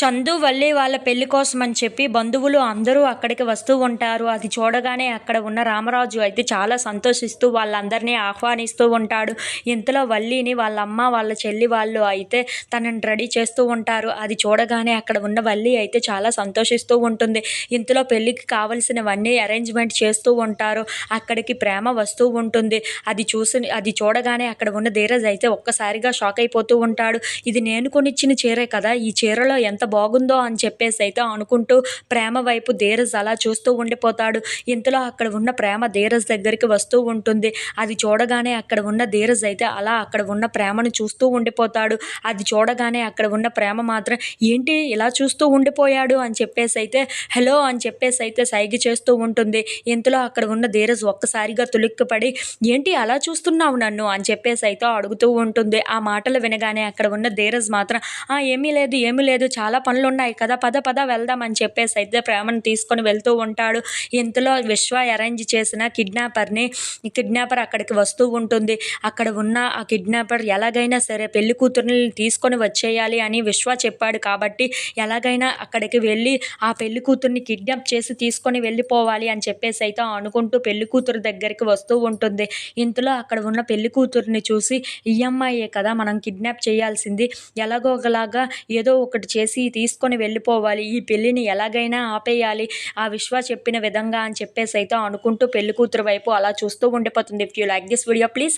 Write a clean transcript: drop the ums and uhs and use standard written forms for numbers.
చందు, వల్లి వాళ్ళ పెళ్లి కోసం అని చెప్పి బంధువులు అందరూ అక్కడికి వస్తూ ఉంటారు. అది చూడగానే అక్కడ ఉన్న రామరాజు అయితే చాలా సంతోషిస్తూ వాళ్ళందరినీ ఆహ్వానిస్తూ ఉంటాడు. ఇంతలో వల్లిని వాళ్ళ అమ్మ, వాళ్ళ చెల్లి వాళ్ళు అయితే తనని రెడీ చేస్తూ ఉంటారు. అది చూడగానే అక్కడ ఉన్న వల్లి అయితే చాలా సంతోషిస్తూ ఉంటుంది. ఇంతలో పెళ్ళికి కావలసినవన్నీ అరేంజ్మెంట్ చేస్తూ ఉంటారు. అక్కడికి ప్రేమ వస్తూ ఉంటుంది. అది చూడగానే అక్కడ ఉన్న ధీరజ్ అయితే ఒక్కసారిగా షాక్ అయిపోతూ ఉంటాడు. ఇది నేను కొనిచ్చిన చీరే కదా, ఈ చీరలో ఎంత బాగుందో అని చెప్పేసి అయితే అనుకుంటూ ప్రేమ వైపు ధీరజ్ అలా చూస్తూ ఉండిపోతాడు. ఇంతలో అక్కడ ఉన్న ప్రేమ ధీరజ్ దగ్గరికి వస్తూ ఉంటుంది. అది చూడగానే అక్కడ ఉన్న ధీరజ్ అయితే అలా అక్కడ ఉన్న ప్రేమను చూస్తూ ఉండిపోతాడు. అది చూడగానే అక్కడ ఉన్న ప్రేమ మాత్రం ఏంటి ఇలా చూస్తూ ఉండిపోయాడు అని చెప్పేసి అయితే హలో అని చెప్పేసి అయితే సైగ చేస్తూ ఉంటుంది. ఇంతలో అక్కడ ఉన్న ధీరజ్ ఒక్కసారిగా తులిక్కిపడి ఏంటి అలా చూస్తున్నావు నన్ను అని చెప్పేసి అయితే అడుగుతూ ఉంటుంది. ఆ మాటలు వినగానే అక్కడ ఉన్న ధీరజ్ మాత్రం ఏమీ లేదు చాలా పనులున్నాయి కదా, పద పద వెళ్దాం అని చెప్పేసి అయితే ప్రేమను తీసుకొని వెళ్తూ ఉంటాడు. ఇంతలో విశ్వ అరేంజ్ చేసిన కిడ్నాపర్ అక్కడికి వస్తూ ఉంటుంది. అక్కడ ఉన్న ఆ కిడ్నాపర్ ఎలాగైనా సరే పెళ్లి కూతుర్ని తీసుకొని వచ్చేయాలి అని విశ్వ చెప్పాడు కాబట్టి ఎలాగైనా అక్కడికి వెళ్ళి ఆ పెళ్లి కూతుర్ని కిడ్నాప్ చేసి తీసుకొని వెళ్ళిపోవాలి అని చెప్పేసి అయితే అనుకుంటూ పెళ్లి కూతురు దగ్గరికి వస్తూ ఉంటుంది. ఇంతలో అక్కడ ఉన్న పెళ్లి కూతుర్ని చూసి ఈ అమ్మాయే కదా మనం కిడ్నాప్ చేయాల్సింది, ఎలాగో ఒకలాగా ఏదో ఒకటి చేసి తీసుకొని వెళ్ళిపోవాలి, ఈ పెళ్ళిని ఎలాగైనా ఆపేయాలి ఆ విశ్వ చెప్పిన విధంగా అని చెప్పేసి అయితే అనుకుంటూ పెళ్లి కూతురు వైపు అలా చూస్తూ ఉండిపోతుంది. If you like this video please